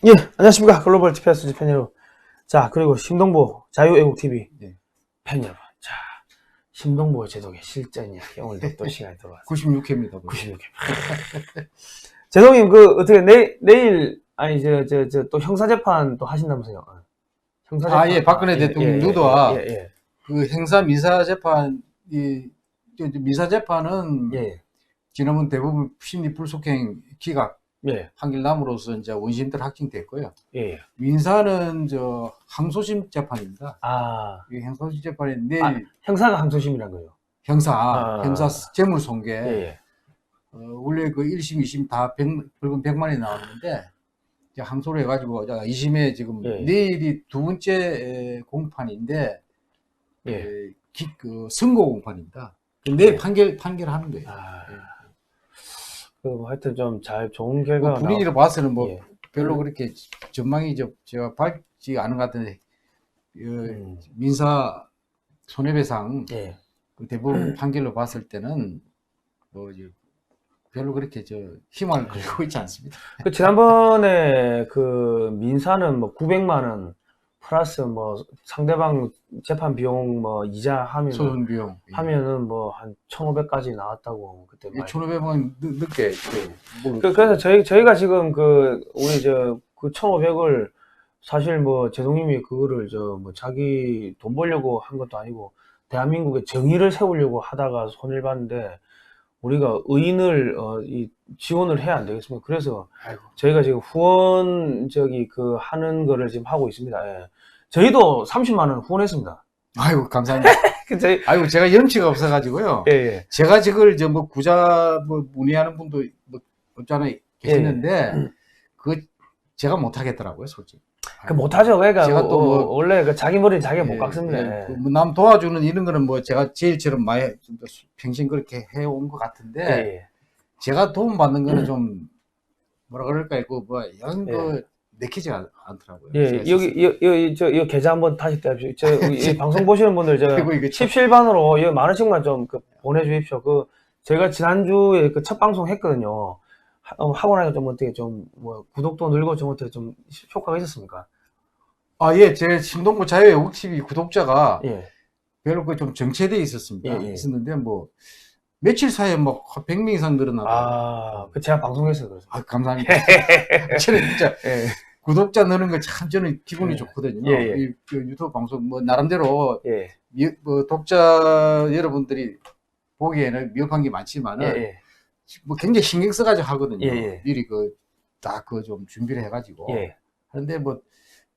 예, 안녕하십니까. 글로벌 GPS 팬 여러분. 자, 그리고 심동보 자유애국TV 네. 팬 여러분. 자, 심동보 제독의 실전 이야기. 오늘도 또 시간이 들어왔습니다. 96회입니다. 96회. 제독님, 어떻게, 내일, 아니, 또 형사재판 또 하신다면서요? 형사재판. 예, 박근혜 대통령 누도와 예. 그 행사 민사재판, 민사재판은 예. 지난번 대부분 심리 불속행 기각 예. 판결 남으로써 이제 원심들 확정됐고요. 예. 민사는 항소심 재판입니다. 이 항소심 재판이 내일 형사가 항소심이란 거예요. 형사 재물손괴. 예. 원래 그 1심, 2심 다 벌금 100만이 나왔는데, 이제 항소를 해가지고, 2심에 지금 내일이 두 번째 공판인데, 선고 공판입니다. 내일 판결하는 거예요. 하여튼 좀 좋은 결과가 분위기를 봐서는 별로 그렇게 전망이 제가 밝지 않은 것 같은데, 민사 손해배상 그 대법원 판결로 봤을 때는 별로 그렇게 힘을 걸고 있지 않습니다. 지난번에 그 민사는 900만 원 플러스 상대방 재판 비용 이자 하면 소송 비용 하면은 한 1,500까지 나왔다고 그때 1,500원 늦게 그래서 저희가 지금 우리 그 1,500을 사실 제동님이 그거를 자기 돈 벌려고 한 것도 아니고 대한민국의 정의를 세우려고 하다가 손해를 봤는데 우리가 의인을 지원을 해야 안 되겠습니까? 그래서 저희가 지금 후원 하는 거를 지금 하고 있습니다. 예. 저희도 30만 원 후원했습니다. 아이고 감사합니다. 아이고 제가 염치가 없어가지고요. 예. 제가 저걸 구자 문의하는 분도 없잖아요 계셨는데 그거 제가 못 하겠더라고요, 솔직히. 못하죠. 그러니까 제가 또 원래 자기 머리는 자기가 못 깎습니다. 남 도와주는 이런 거는 제가 제일처럼 많이 평생 그렇게 해온 것 같은데 제가 도움 받는 거는 좀 뭐라 그럴까요? 내키지가 않더라고요. 여기 계좌 한번 다시 떼합시오. 이 방송 보시는 분들 십실반으로 10,000원씩만 좀 보내주십시오. 제가 지난주에 첫 방송 했거든요. 하고 나니까 좀 어떻게 구독도 늘고 좀 어떻게 좀 효과가 있었습니까? 제 심동보 자유애국TV 구독자가 별로 좀 정체되어 있었습니다. 있었는데 며칠 사이에 100명 이상 늘어나고. 제가 방송에서 그래서. 감사합니다. 저는 진짜 구독자 느는 거 참 저는 기분이 좋거든요. 이 유튜브 방송 나름대로 독자 여러분들이 보기에는 미흡한 게 많지만은 굉장히 신경 써가지고 하거든요. 미리 좀 준비를 해가지고. 그런데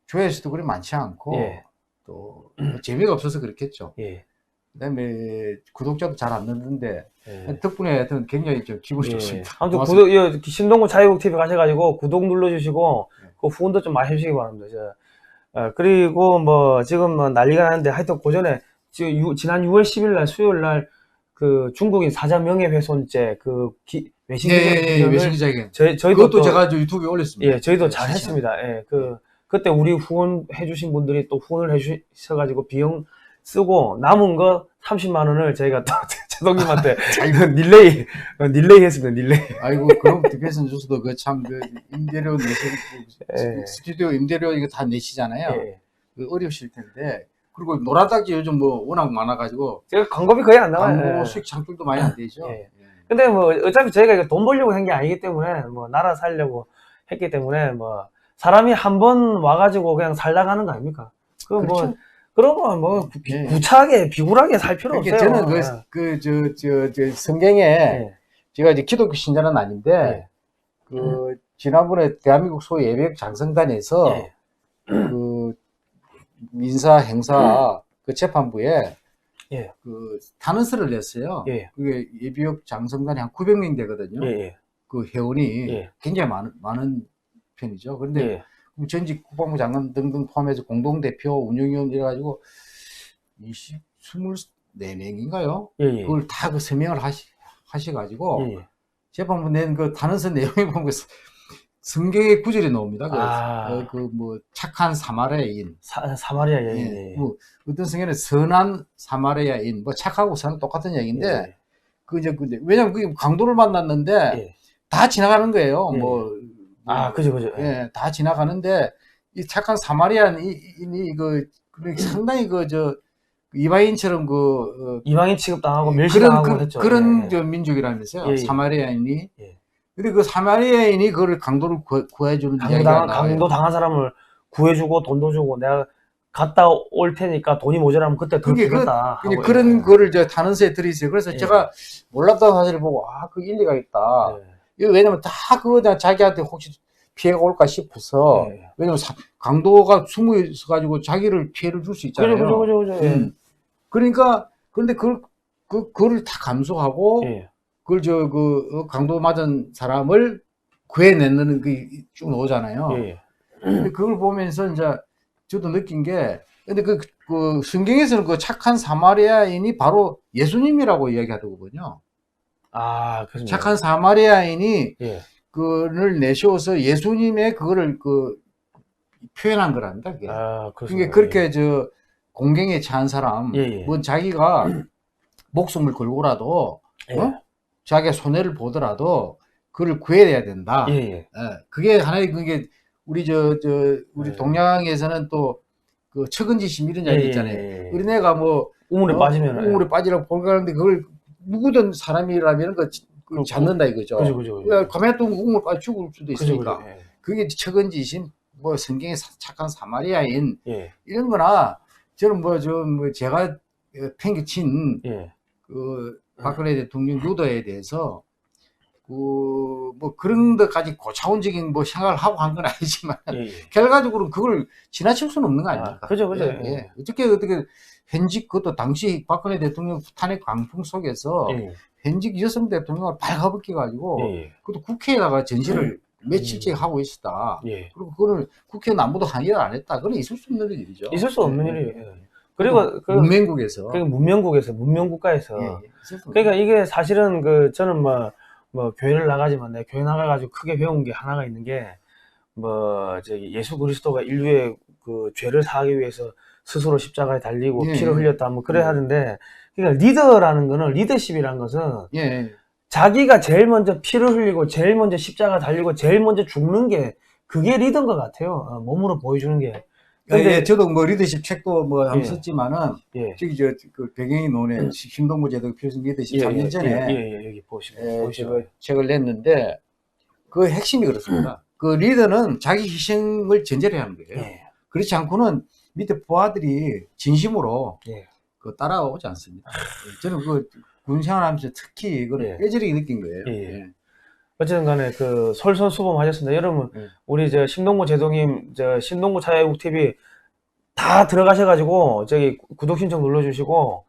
조회수도 그리 많지 않고 또 재미가 없어서 그렇겠죠. 그다음에 구독자도 잘 안 늘는데 덕분에 하여튼 굉장히 좀 기분이 좋습니다. 아무튼 신동구 자유국TV 가셔가지고 구독 눌러주시고 그 후원도 좀 많이 해주시기 바랍니다. 그리고 지금 난리가 나는데 하여튼 그 전에 지난 6월 10일 날 수요일 날 중국인 사자 명예훼손죄 외신기자회견 저희도 그것도 제가 유튜브에 올렸습니다. 저희도 잘 했습니다. 그때 우리 후원해주신 분들이 또 후원을 해주셔가지고 비용 쓰고 남은 거 30만 원을 저희가 또 제동님한테 릴레이 했습니다. 릴레이. 아이고 그럼 DPS는 주셔도 임대료 스튜디오 임대료 이거 다 내시잖아요. 어려우실 텐데. 그리고 노라닥이 요즘 워낙 많아가지고 제가 광고비 거의 안 나와요. 광고 수익 창출도 많이 안 되죠. 근데 어차피 저희가 이거 돈 벌려고 한 게 아니기 때문에 나라 살려고 했기 때문에 사람이 한 번 와가지고 그냥 살다 가는 거 아닙니까? 그렇죠. 그러면 구차하게 비굴하게 살 필요 없어요. 저는 성경에 제가 이제 기독교 신자는 아닌데 지난번에 대한민국 소위 예배역 장성단에서 민사 행사 재판부에 탄원서를 냈어요. 그게 예비역 장성단이 한 900명 되거든요. 그 회원이 굉장히 많은 편이죠. 그런데 전직 국방부 장관 등등 포함해서 공동대표 운영위원 이래가지고 24명인가요? 그걸 다 서명을 하셔가지고 재판부 낸 탄원서 내용에 보면 성경의 구절이 나옵니다. 착한 사마리아인. 사마리아 여인. 어떤 성경에는 선한 사마리아인. 착하고 선은 똑같은 얘기인데, 왜냐면 그게 강도를 만났는데, 다 지나가는 거예요. 그죠. 예, 다 지나가는데 이 착한 사마리아인이 상당히 이방인처럼 이방인 취급당하고 멸시당하고 했죠. 그런 민족이라면서요. 사마리아인이. 근데 그 사마리아인이 그걸 강도를 구해주는 이야기가 나와요. 강도 당한 사람을 구해주고 돈도 주고 내가 갔다 올 테니까 돈이 모자라면 그때 더 주겠다. 그런 거를 타는 새에 들이세요. 그래서 제가 몰랐던 사실을 보고 그 일리가 있다. 왜냐면 다 그거 자기한테 혹시 피해가 올까 싶어서 왜냐면 강도가 숨어 있어가지고 자기를 피해를 줄 수 있잖아요. 그죠. 그러니까 그런데 그걸 다 감수하고 그걸 강도 맞은 사람을 구해내는 게 쭉 나오잖아요. 근데 그걸 보면서 이제 저도 느낀 게 근데 그 성경에서는 그 착한 사마리아인이 바로 예수님이라고 이야기하더군요. 그렇습니다. 착한 사마리아인이 그를 내세워서 예수님의 그거를 표현한 거랍니다. 그게. 그러니까 그렇게 공경에 처한 사람, 뭐 자기가 목숨을 걸고라도 자기가 손해를 보더라도 그를 구해야 된다. 그게 하나의 그게 우리 우리 동양에서는 또 그 측은지심 이런 이야기 있잖아요. 우리네가 뭐 우물에 빠지면 우물에 빠지라고 볼까하는데 그걸 누구든 사람이라면 그걸 잡는다 이거죠. 그죠. 가만히 또 우물 빠져 죽을 수도 있으니까. 그게 측은지심, 뭐 성경의 착한 사마리아인 이런 거나 저는 제가 팽개친 그 박근혜 대통령 유도에 대해서 뭐 그런 데까지 고차원적인 생각을 하고 한 건 아니지만 결과적으로 그걸 지나칠 수는 없는 거 아닙니까? 그죠. 어떻게 현직 그것도 당시 박근혜 대통령 탄핵 강풍 속에서 현직 여성 대통령을 발가벗겨 가지고 그것도 국회에다가 전시를 며칠째 하고 있었다. 그리고 그거를 국회는 아무도 항의를 안 했다. 그건 있을 수 없는 일이죠. 있을 수 없는 일이에요. 그리고 문명국에서. 문명국가에서. 그러니까 이게 사실은 저는 뭐 교회를 나가지만 내가 교회 나가가지고 크게 배운 게 하나가 있는 게 예수 그리스도가 인류의 그 죄를 사하기 위해서 스스로 십자가에 달리고 피를 흘렸다 뭐 그래 하는데 그러니까 리더라는 거는 리더십이라는 것은 자기가 제일 먼저 피를 흘리고 제일 먼저 십자가 달리고 제일 먼저 죽는 게 그게 리더인 것 같아요. 몸으로 보여주는 게. 근데 저도 리더십 책도 한번 썼지만은 저기 그 배경이 노네 신동무 제도 필수 리더십 3년 전에 여기 보시면 책을 냈는데 그 핵심이 그렇습니다. 그 리더는 자기 희생을 전제로 해야 하는 거예요. 그렇지 않고는 밑에 부하들이 진심으로 따라오지 않습니다. 저는 군 생활하면서 특히 이걸 뼈저리게 느낀 거예요. 어쨌든 간에 솔선수범하셨습니다. 여러분, 우리 신동무 제동님, 신동무 자유국 TV 다 들어가셔가지고, 구독 신청 눌러주시고,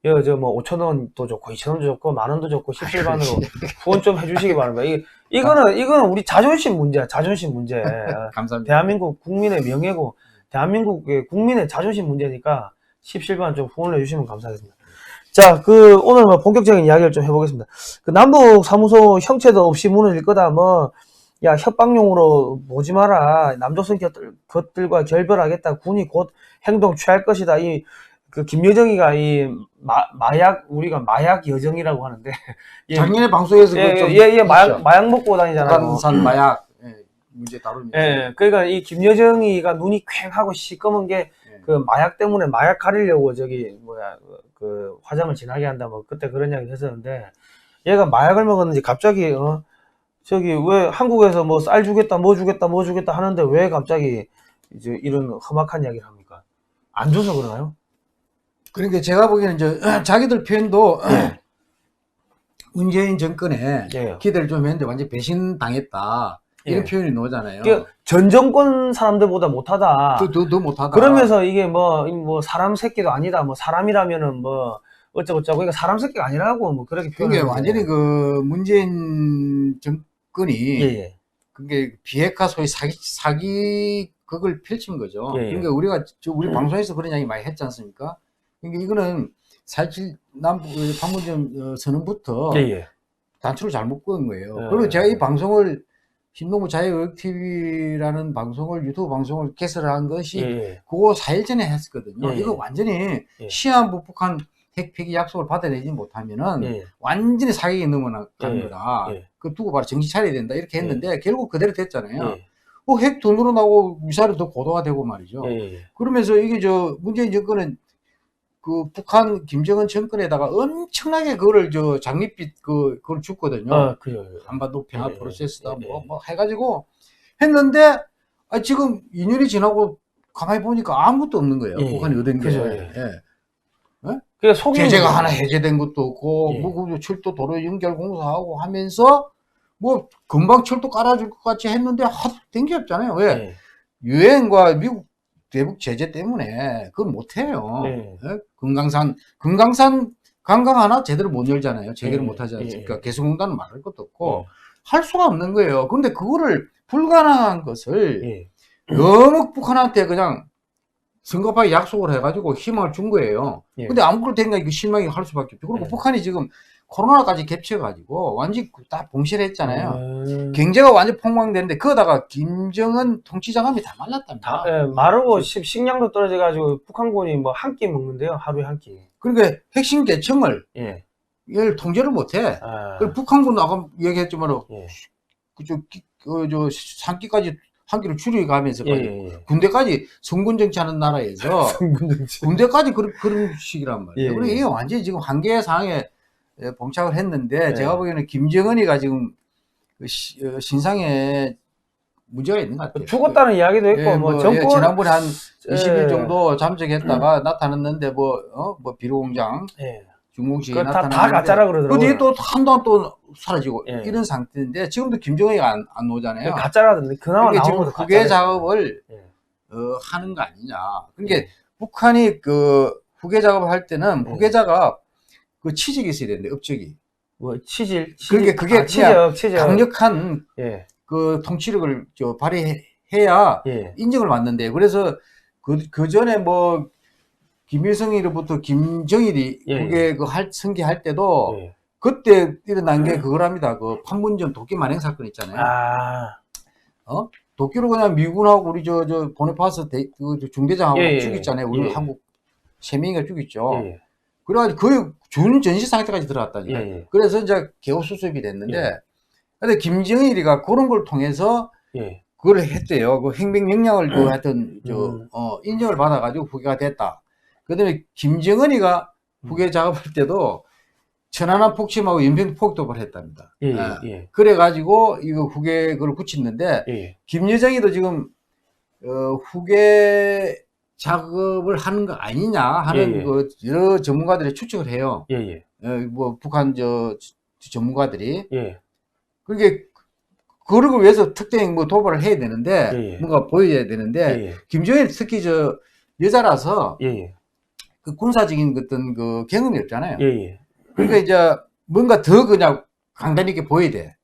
5,000원도 좋고, 2,000원도 좋고, 10,000원도 좋고, 17반으로 후원 좀 해주시기 바랍니다. 이거는 우리 자존심 문제야, 자존심 문제. 감사합니다. 대한민국 국민의 명예고, 대한민국의 국민의 자존심 문제니까, 17반 좀 후원을 해주시면 감사하겠습니다. 자, 오늘 본격적인 이야기를 좀 해보겠습니다. 남북 사무소 형체도 없이 무너질 거다, 협박용으로 보지 마라. 남조선 것들과 결별하겠다. 군이 곧 행동 취할 것이다. 김여정이가 우리가 마약 여정이라고 하는데. 작년에 방송에서 마약 먹고 다니잖아요. 북한산 마약 문제 다루면서. 그러니까 김여정이가 눈이 퀭하고 시꺼먼 게 마약 때문에 마약 가리려고 화장을 진하게 한다 그때 그런 이야기 했었는데 얘가 마약을 먹었는지 갑자기 왜 한국에서 쌀 주겠다 뭐 주겠다 하는데 왜 갑자기 이런 험악한 이야기를 합니까? 안 줘서 그러나요? 그러니까 제가 보기에는 자기들 표현도 문재인 정권에 기대를 좀 했는데 완전 배신당했다. 이런 표현이 나오잖아요. 전 정권 사람들보다 못하다. 더 못하다. 그러면서 이게 사람 새끼도 아니다. 사람이라면은 어쩌고저쩌고. 그러니까 사람 새끼가 아니라고 그렇게 표현해요. 그게 완전히 문재인 정권이 그게 비핵화 소위 사기 그걸 펼친 거죠. 그러니까 우리 방송에서 그런 이야기 많이 했지 않습니까? 그러니까 이거는 4.27 판문점 선언부터 단추를 잘못 끄은 거예요. 그리고 제가 이 방송을 신동무 자유TV라는 방송을 유튜브 방송을 개설한 것이 그거 4일 전에 했었거든요. 이거 완전히 시한부 북한 핵 폐기 약속을 받아내지 못하면은 완전히 사격에 넘어가는 거라. 그 두고 봐라 정신 차려야 된다 이렇게 했는데 결국 그대로 됐잖아요. 핵 더 늘어나고 미사일은 더 고도화되고 말이죠. 그러면서 이게 문재인 정권은 그 북한 김정은 정권에다가 엄청나게 그거를 장밋빛 그걸 줬거든요. 한반도 평화 프로세스다 뭐 해가지고 했는데 지금 2년이 지나고 가만히 보니까 아무것도 없는 거예요. 북한이 얻은 게. 제재가 하나 해제된 것도 없고 뭐 철도 도로 연결 공사하고 하면서 뭐 금방 철도 깔아줄 것 같이 했는데 하도 된 게 없잖아요. 왜? 유엔과 미국 대북 제재 때문에 그걸 못해요. 금강산 관광 하나 제대로 못 열잖아요. 재개를 못 하지 않습니까? 개성공단은 말할 것도 없고 할 수가 없는 거예요. 근데 그거를 불가능한 것을 너무 북한한테 그냥 성급하게 약속을 해가지고 희망을 준 거예요. 근데 아무것도 된가 이거 실망이 할 수밖에 없죠. 그리고 북한이 지금 코로나까지 겹쳐가지고 완전히 다 봉쇄를 했잖아요. 경제가 완전 폭망됐는데 그거다가 김정은 통치자금이 다 말랐답니다. 마르고 식량도 떨어져가지고 북한군이 뭐 한 끼 먹는데요. 하루에 한 끼. 그러니까 핵심 계층을 이걸 통제를 못해. 그리고 북한군 아까 얘기했지만 산기까지 한 끼를 줄여가면서 군대까지 성군 정치하는 나라에서 군대까지 그런 식이란 말이에요. 그리고 이게 완전히 지금 한계 상황에 봉착을 했는데 제가 보기에는 김정은이가 지금 신상에 문제가 있는 것 같아요. 죽었다는 이야기도 있고 뭐 정권 지난번에 한 20일 정도 잠적했다가 나타났는데 뭐 비료공장 중공식이 나타났는데 다 가짜라 그러더라고요. 그뒤 또 한동안 또 사라지고 이런 상태인데 지금도 김정은이가 안 오잖아요. 가짜라던데 그나마 그러니까 지금 나오는 후계 작업을 하는 거 아니냐. 그러니까 북한이 그 후계 작업을 할 때는 후계자가 그 치적이 있어야 되는데 업적이 뭐 치질 그게 치적 강력한 그 통치력을 발휘해야 인정을 받는데 그래서 그 전에 뭐 김일성이로부터 김정일이 그게 승계할 때도 그때 일어난 게 그거랍니다. 그 판문점 도끼 만행 사건 있잖아요. 도끼로 그냥 미군하고 우리 보네파스 중대장하고 죽였잖아요. 우리 한국 3명이가 죽였죠. 그래가지고 거의 준전시 상태까지 들어갔다니까. 그래서 이제 개호 수습이 됐는데 근데 김정일이가 그런 걸 통해서 그걸 했대요. 그 행명령을 하여튼 인정을 받아가지고 후계가 됐다. 그다음에 김정은이가 후계 작업할 때도 천안함 폭침하고 연평도 폭도를 했답니다. 그래가지고 이거 후계 그걸 붙였는데 김여정이도 지금 후계 작업을 하는 거 아니냐 하는 그 여러 전문가들이 추측을 해요. 뭐 북한 전문가들이. 그게 그러기 위해서 특정 뭐 도발을 해야 되는데 뭔가 보여야 되는데 김정일 특히 여자라서 그 군사적인 어떤 그 경험이 없잖아요. 그러니까 이제 뭔가 더 그냥 강단 있게 보여야 돼.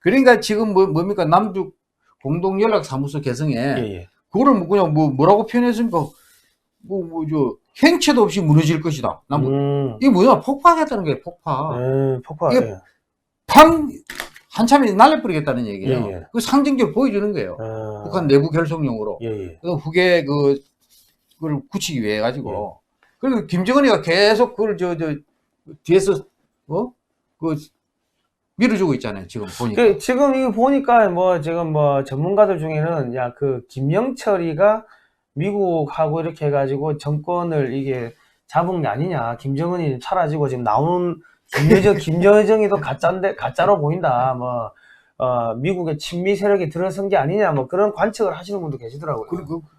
그러니까 지금 뭡니까 남북 공동연락사무소 개성에 그거를 뭐 그냥 뭐라고 표현했습니까? 행체도 없이 무너질 것이다. 이게 뭐냐? 폭파하겠다는 거예요. 폭파. 이게 한참에 날려버리겠다는 얘기예요. 그 상징적으로 보여주는 거예요. 북한 내부 결속용으로. 후계 그걸 굳히기 위해 가지고. 그리고 김정은이가 계속 그걸 뒤에서 밀어주고 있잖아요. 지금 보니까. 지금 이거 보니까 지금 전문가들 중에는 그 김영철이가 미국하고 이렇게 해가지고 정권을 이게 잡은 게 아니냐. 김정은이 사라지고 지금 나오는 김여정이도 가짜로 보인다. 미국의 친미 세력이 들어선 게 아니냐. 그런 관측을 하시는 분도 계시더라고요.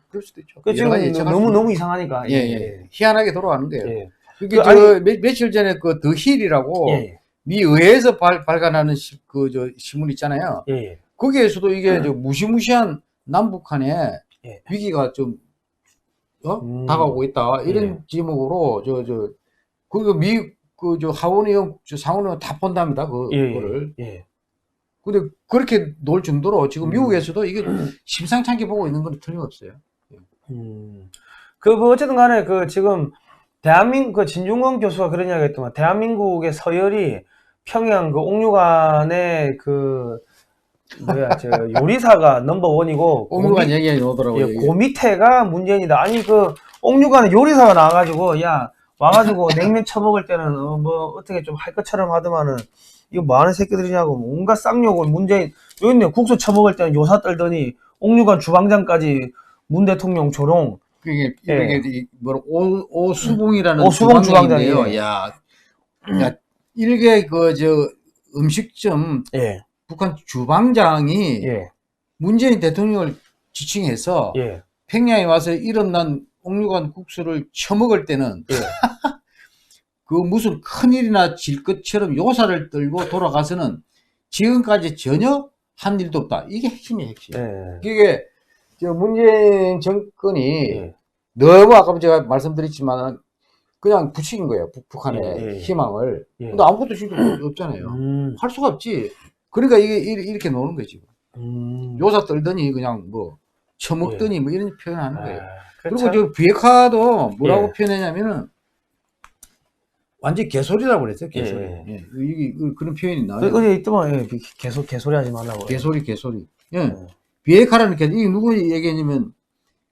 그럴 수도 있죠. 지금 너무 이상하니까. 희한하게 돌아가는 거예요. 그게 며칠 전에 그 더 힐이라고 미 의회에서 발간하는 신문 있잖아요. 거기에서도 이게 무시무시한 남북한의 위기가 좀 다가오고 있다. 이런 제목으로 하원의원, 상원의원 다 본답니다. 그거를. 근데 그렇게 놀 정도로 지금 미국에서도 이게 심상치 않게 보고 있는 건 틀림없어요. 어쨌든 간에 지금 대한민국 진중권 교수가 그런 이야기 했더만 대한민국의 서열이 평양 옥류관의 요리사가 넘버원이고 옥류관 얘기가 나오더라고요. 그 밑에가 문재인이다. 아니 옥류관에 요리사가 나와가지고 와가지고 냉면 처먹을 때는 뭐 어떻게 좀 할 것처럼 하더만은 이거 뭐 하는 새끼들이냐고 온갖 쌍욕을 문재인 여기 있네. 국수 처먹을 때는 요사 떨더니 옥류관 주방장까지 문 대통령 조롱. 그게 이게 뭐 오수봉이라는 오수봉 주방장인데요. 야 일개 그 저 음식점 예. 북한 주방장이 예. 문재인 대통령을 지칭해서 예. 평양에 와서 일어난 옥류관 국수를 처먹을 때는 예. 그 무슨 큰일이나 질 것처럼 요사를 떨고 돌아가서는 지금까지 전혀 한 일도 없다. 이게 핵심이에요, 핵심. 예. 이게 저 문재인 정권이 예. 너무 아까 제가 말씀드렸지만 그냥 부추긴 거예요. 북한의 예. 희망을. 예. 근데 아무것도 지금 없잖아요. 할 수가 없지. 그러니까 이게 이렇게 노는 거지. 요사 떨더니 그냥 뭐 처먹더니 뭐 이런 표현하는 거예요. 그리고 저 비핵화도 뭐라고 표현했냐면은 완전 개소리라고 그랬어요. 개소리. 예. 이게 그런 표현이 나와요. 어디 있더만 개소리 하지 말라고. 개소리. 예. 비핵화라는 게 이게 누구 얘기냐면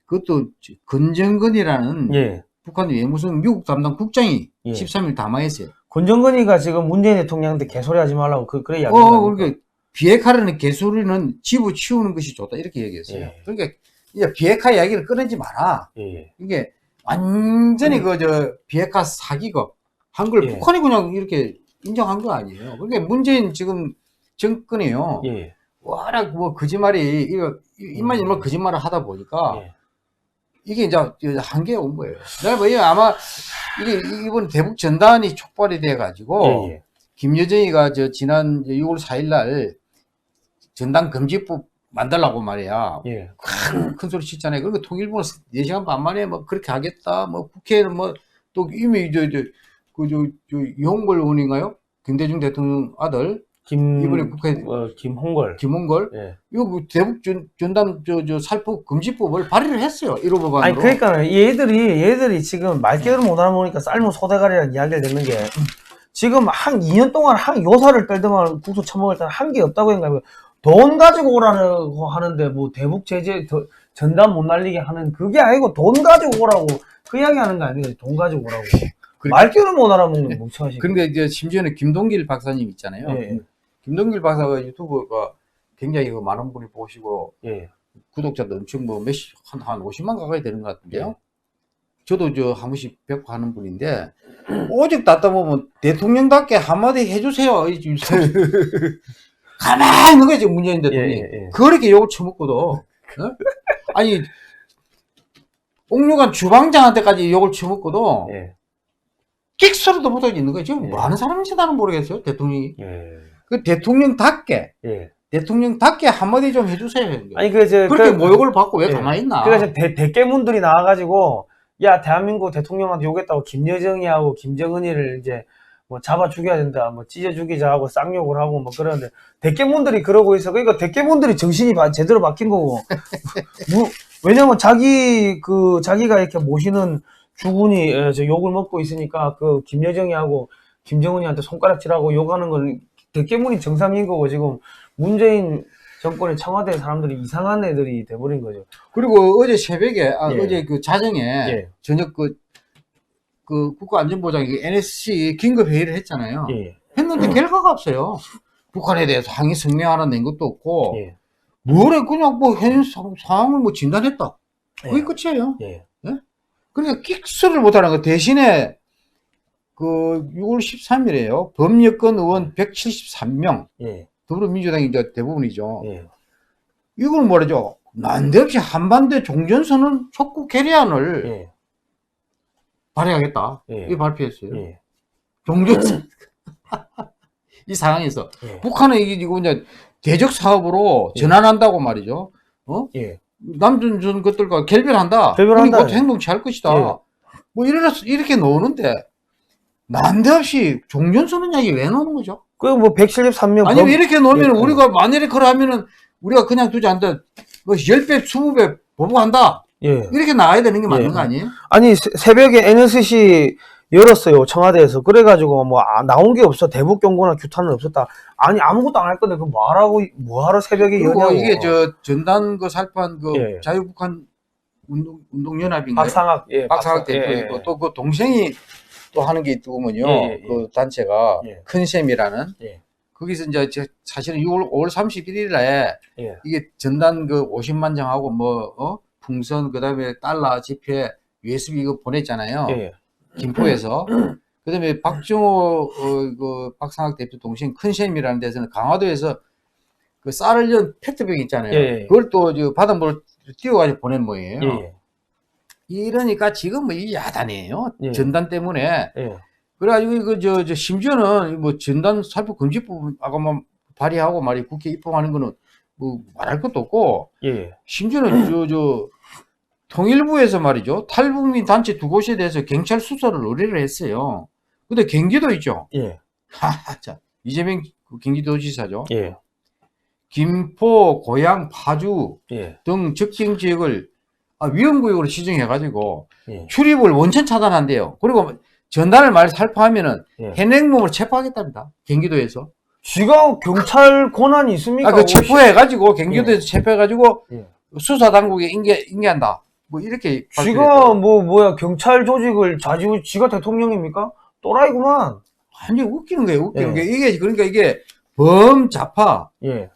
그것도 건정근이라는 북한 외무성 미국 담당 국장이 13일 담화했어요. 권정근이가 지금 문재인 대통령한테 개소리 하지 말라고 그래 이야기. 그러니까 비핵화라는 개소리는 집어치우는 것이 좋다 이렇게 얘기했어요. 그러니까 이제 비핵화 이야기를 꺼내지 마라. 이게 완전히 그 저 비핵화 사기가 한 걸 북한이 그냥 이렇게 인정한 거 아니에요. 그러니까 문재인 지금 정권이요. 워낙 뭐 거짓말이 입만 열면 거짓말을 하다 보니까 이게 이제 한계에 온 거예요. 내가 뭐 아마 이게 이번 대북 전단이 촉발이 돼 가지고 김여정이가 저 지난 6월 4일 날 전단 금지법 만들라고 말이야. 큰 소리 치잖아요. 그리고 통일부는 4시간 반 만에 뭐 그렇게 하겠다. 뭐 국회는 뭐 또 이미 저 이홍걸 의원인가요? 김대중 대통령 아들 이번에 국회 김홍걸. 이거 대북 전단 살포 금지법을 발의를 했어요. 1호 법안으로. 아니 그러니까 얘들이 지금 말귀를 못 알아보니까 삶은 소대가리라는 이야기를 듣는 게 지금 한 2년 동안 한 요사를 떨더만 국수 처먹을 때는 한 게 없다고 했는가. 돈 가지고 오라고 하는데 뭐 대북 제재 전단 못 날리게 하는 그게 아니고 돈 가지고 오라고 그 이야기 하는 거 아니에요. 돈 가지고 오라고. 말귀를 못 알아먹는 멍청하시. 그런데 이제 심지어는 김동길 박사님 있잖아요. 김동길 박사가 유튜브가 굉장히 많은 분이 보시고 구독자도 엄청 뭐 한 50만 가까이 되는 것 같은데요. 저도 저 한 번씩 뵙고 하는 분인데 오직 닫다 보면 대통령답게 한마디 해주세요. 가만히 있는 거지 문재인 대통령이. 그렇게 욕을 처먹고도 아니 옥류관 주방장한테까지 욕을 처먹고도 끽소리도 못하고 있는 거예요. 지금 뭐 하는 사람인지 나는 모르겠어요. 대통령이. 그 대통령답게 한마디 좀 해주세요. 아니 그렇게 모욕을 받고 왜 가만히 있나? 그래서 대깨문들이 나와가지고 야 대한민국 대통령한테 욕했다고 김여정이하고 김정은이를 이제 뭐 잡아 죽여야 된다, 뭐 찢어 죽이자 하고 쌍욕을 하고 뭐 그러는데 대깨문들이 그러고 있어. 그러니까 대깨문들이 정신이 제대로 박힌 거고. 왜냐면 자기가 이렇게 모시는 주군이 저 욕을 먹고 있으니까 그 김여정이하고 김정은이한테 손가락질하고 욕하는 건 대깨문이 정상인 거고 지금 문재인 정권의 청와대 사람들이 이상한 애들이 돼버린 거죠. 그리고 어제 새벽에 어제 그 자정에 저녁 그 국가안전보장이 NSC 긴급 회의를 했잖아요. 했는데 결과가 없어요. 북한에 대해서 항의 성명 하나 낸 것도 없고 뭐래 그냥 뭐 현 상황을 뭐 진단했다. 그게 끝이에요. 그러니까 끽소리를 못하는 거. 대신에 그 6월 13일에요. 범여권 의원 173명. 더불어민주당이 이제 대부분이죠. 이걸 뭐라죠? 난데없이 한반도 종전선언 촉구 결의안을 발의하겠다. 이거 발표했어요. 종전선. 이 상황에서 북한은 이거 이제 대적 사업으로 전환한다고 말이죠. 남존 것들과 결별한다. 그러니까 어떤 행동 취할 것이다. 뭐 이렇게 나오는데 난데없이 종전선언 이야기 왜 나오는 거죠? 그 뭐 173명. 아니 이렇게 놓으면 우리가 만일에 그러면은 우리가 그냥 두지 않다. 뭐 10배, 20배 보복한다. 이렇게 나와야 되는 게 맞는 거 아니에요? 아니 새벽에 NSC 열었어요 청와대에서. 그래가지고 뭐 나온 게 없어. 대북 경고나 규탄은 없었다. 아니 아무것도 안 할 건데 그 뭐하러 새벽에 여냐고. 이게 저 전단 그 살포한 그 자유북한 운동연합인가요? 박상학 박상학 대표이고 또 그 동생이 또 하는 게 있더군요. 그 단체가 큰셈이라는. 거기서 이제 사실은 5월 31일에 이게 전단 그 50만 장하고 풍선 그다음에 달러 지폐 USB 이거 보냈잖아요. 김포에서. 그다음에 박정호 그 박상학 대표 동생 큰셈이라는 데서는 강화도에서 그 쌀을 연 페트병 있잖아요. 그걸 또 바닷물을 띄워가지고 보낸 모양이에요. 이러니까 지금 뭐 이 야단이에요. 전단 때문에. 그래가지고 이거 심지어는 뭐 전단 살포 금지법 아까 뭐 발의하고 말이 국회 입법하는 거는 뭐 말할 것도 없고. 심지어는 통일부에서 말이죠. 탈북민 단체 2곳에 대해서 경찰 수사를 의뢰를 했어요. 근데 경기도 있죠. 자, 이재명 경기도지사죠. 김포, 고양, 파주 등 적정 지역을 위험구역으로 지정해가지고 출입을 원천 차단한대요. 그리고 전단을 말 살포하면은 현행범을 체포하겠답니다. 경기도에서. 지가 경찰 권한이 있습니까? 그 체포해가지고 경기도에서 체포해가지고 수사 당국에 인계한다. 뭐 이렇게. 지가 경찰 조직을 지가 대통령입니까? 또라이구만. 아니 웃기는 거예요. 웃기는 게 이게 그러니까 이게 범자파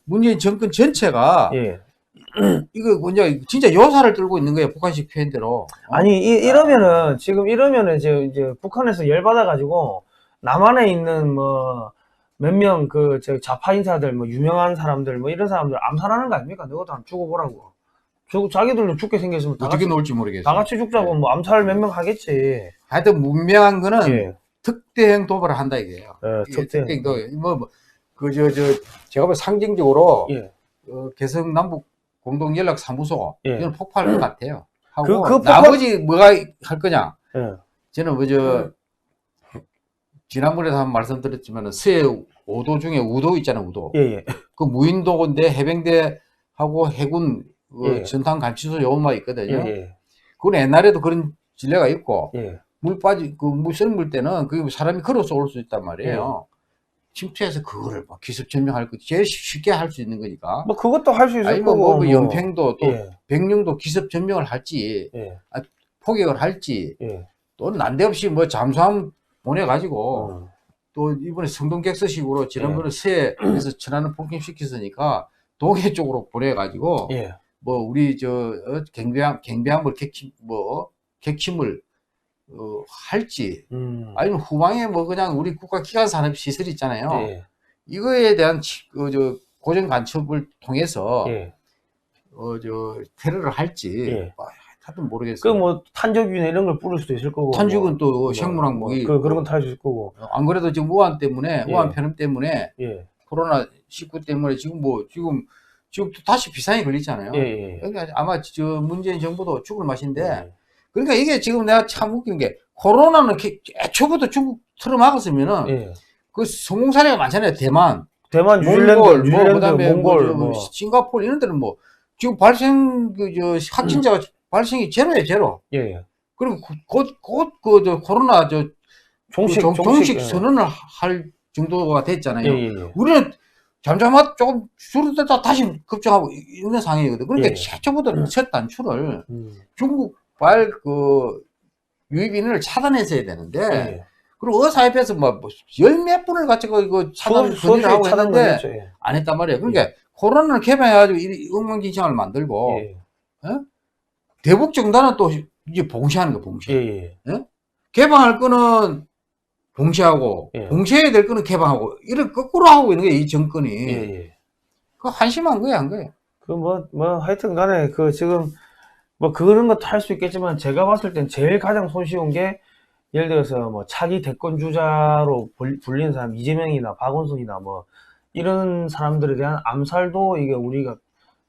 문재인 정권 전체가 이거 진짜 요사를 떨고 있는 거예요. 북한식 표현대로. 아니 이러면은 이제 북한에서 열받아가지고 남한에 있는 뭐 몇 명 좌파 인사들 유명한 사람들 이런 사람들 암살하는 거 아닙니까? 너도 한번 죽어보라고. 자기들도 죽게 생겼으면 어떻게 놀지 모르겠어요. 다 같이 죽자고 암살 몇 명 하겠지. 하여튼 문명한 거는 특대형 도발을 한다 이게요. 특대형 도발. 제가 볼 상징적으로 개성 남북 공동 연락 사무소 이건 폭발할 것 같아요. 하고 나머지 뭐가 할 거냐? 저는 지난번에도 한번 말씀드렸지만 서해 5도 중에 우도 있잖아요. 우도. 그 무인도인데 해병대하고 해군 전탄 감시소 요원만 있거든요. 그건 옛날에도 그런 진례가 있고 물 썰물 때는 그 사람이 걸어서 올 수 있단 말이에요. 침투해서 그거를 기습 점령할 거 제일 쉽게 할 수 있는 거니까. 뭐 그것도 할 수 있을 아니 거고. 연평도 또 백령도 기습 점령을 할지 포격을 할지 또 난데없이 잠수함 보내가지고 또 이번에 성동객서식으로 지난번에 서해에서 천안을 폭격시켰으니까 동해 쪽으로 보내가지고 우리 경비함을 객침을 할지 아니면 후방에 그냥 우리 국가 기관 산업 시설 있잖아요. 이거에 대한 고정 간첩을 통해서 테러를 할지 하여튼 모르겠어요. 탄저균 이런 걸 뿌릴 수도 있을 거고. 탄죽은 또 생물항목이 그런 건 다 할 수 있을 거고. 안 그래도 지금 우한 편염 때문에 코로나 19 때문에 지금 또 다시 비상이 걸리잖아요. 그러니까 아마 문재인 정부도 죽을 맛인데. 그러니까 이게 지금 내가 참 웃기는 게 코로나는 애초부터 중국 틀어막았으면은 그 성공 사례가 많잖아요. 대만, 뉴질랜드, 그다음에 몽골, 싱가포르 이런 데는 지금 발생 확진자가 발생이 제로예요, 제로. 그리고 곧 코로나 종식 선언을 할 정도가 됐잖아요. 우리는 잠잠하다 조금 줄어들다 다시 급증하고 있는 상황이거든. 그러니까 최초부터 첫 단추를 중국발 유입 인원을 차단했어야 되는데 그리고 의사협회에서 열 몇 분을 가지고 이거 차단 건의를 하고 했는데 안 했단 말이에요. 그러니까 코로나를 개방해가지고 이 엉망진창을 만들고 대북 정단은 또 이제 봉쇄하는 거 봉쇄. 개방할 거는 봉쇄하고 봉쇄해야 될 거는 개방하고 이를 거꾸로 하고 있는 거예요. 이 정권이. 그 한심한 거예요, 한 거예요. 하여튼 간에 지금 그런 것도 할 수 있겠지만 제가 봤을 땐 제일 가장 손쉬운 게 예를 들어서 차기 대권 주자로 불리는 사람 이재명이나 박원순이나 이런 사람들에 대한 암살도 이게 우리가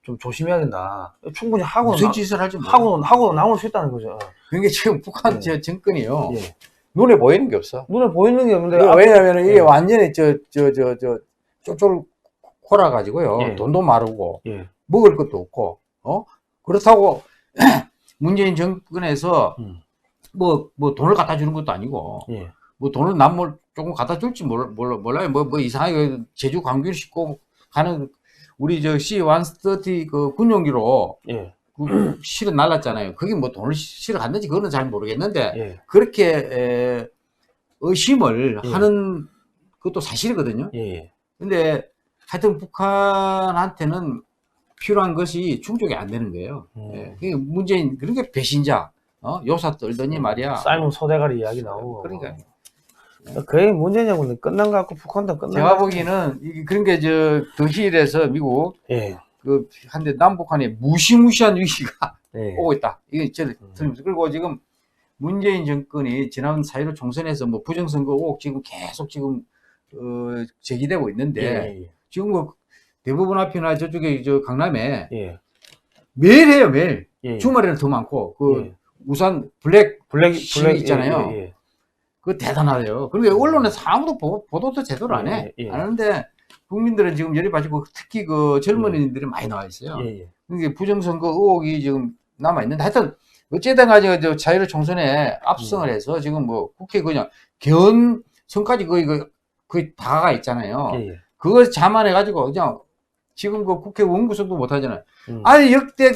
좀 조심해야 된다. 충분히 무슨 짓을 할지 하고 나올 수 있다는 거죠. 그게 지금 북한 정권이요. 눈에 보이는 게 없어. 눈에 보이는 게 없는데. 왜냐면 이게 완전히 쪽쪽을 골아가지고요. 돈도 마르고 먹을 것도 없고 그렇다고 문재인 정권에서 돈을 갖다 주는 것도 아니고 돈을 조금 갖다 줄지 몰라요. 이상하게 제주 광주를 싣고 가는 우리 C-130 그 군용기로 실어 날랐잖아요. 그게 돈을 실어 갔는지 그거는 잘 모르겠는데 그렇게 의심을 예. 하는 것도 사실이거든요. 예. 근데 하여튼 북한한테는 필요한 것이 충족이 안 되는 거예요. 예. 그게 문재인, 그렇게 배신자, 요사 떨더니 말이야. 삶은 소대가리 이야기 나오고. 그러니까. 거의 문재인하고는 끝난 것 같고, 북한도 끝난 제가 보기에는, 그런 게 더힐에서 미국, 예. 한데 남북한에 무시무시한 위기가 예. 오고 있다. 이게 저는 들으면서. 그리고 지금 문재인 정권이 지난 4.15 총선에서 뭐 부정선거 의혹 지금 계속 제기되고 있는데, 지금 뭐 대부분 앞이나 저쪽에 강남에 매일 해요, 매일. 주말에는 더 많고, 우산 블랙 시위 있잖아요. 그거 대단하대요. 그런데 언론에서 아무도 보도도 제대로 안 해. 안 하는데, 국민들은 지금 열이 빠지고, 특히 젊은이들이 많이 나와 있어요. 그게 부정선거 의혹이 지금 남아있는데, 하여튼, 어쨌든 간에 자1.15 총선에 압승을 해서 지금 뭐 국회 그냥 견선까지 거의 다가 있잖아요. 그걸 자만해가지고 그냥 지금 국회 원구성도 못 하잖아요. 아니, 역대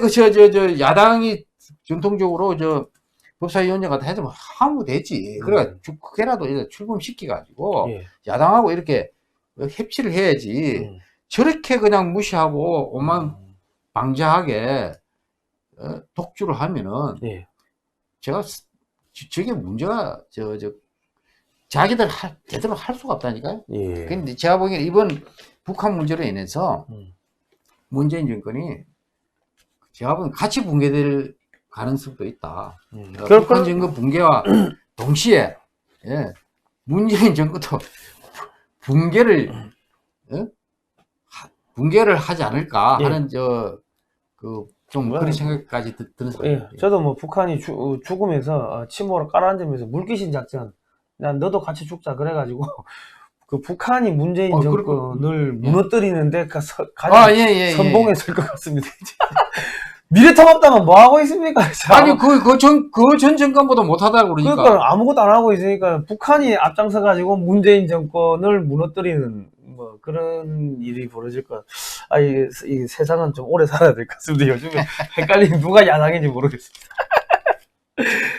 야당이 전통적으로 법사위원장 같은 해도 하면 되지. 그래가 국회라도 출범시켜가지고 야당하고 이렇게 협치를 해야지. 저렇게 그냥 무시하고 오만 방자하게 독주를 하면은 제가 저게 문제가 자기들 제대로 할 수가 없다니까요. 근데 제가 보기에는 이번 북한 문제로 인해서 문재인 정권이 제가 보기엔 같이 붕괴될 가능성도 있다. 북한 정권 붕괴와 동시에 문재인 정권도 붕괴를 하지 않을까 하는 좀 그런 생각까지 드는 생각이에요. 저도 뭐 북한이 죽으면서 침몰을 깔아앉으면서 물귀신 작전, 난 너도 같이 죽자 그래가지고 그 북한이 문재인 정권을 무너뜨리는데 가장 선봉했을 것 같습니다. 미래탑 없다면 뭐 하고 있습니까? 아니 전 정권보다 못하다고 그러니까 아무것도 안 하고 있으니까 북한이 앞장서 가지고 문재인 정권을 무너뜨리는 뭐 그런 일이 벌어질 것. 이 세상은 좀 오래 살아야 될 것 같습니다. 요즘에 헷갈리는 누가 야당인지 모르겠습니다.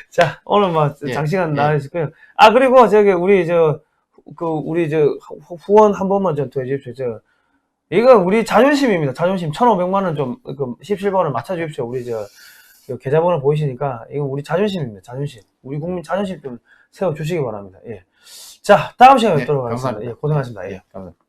자, 오늘 뭐 장시간 나와주셨고요. 그리고 우리 후원 한 번만 좀 더 해주십시오. 이거 우리 자존심입니다. 자존심. 1,500만 원 좀 17번을 맞춰주십시오. 우리 계좌번호 보이시니까 이거 우리 자존심입니다. 자존심. 우리 국민 자존심 좀 세워주시기 바랍니다. 자, 다음 시간에 뵙도록 하겠습니다. 고생하셨습니다. 감사합니다.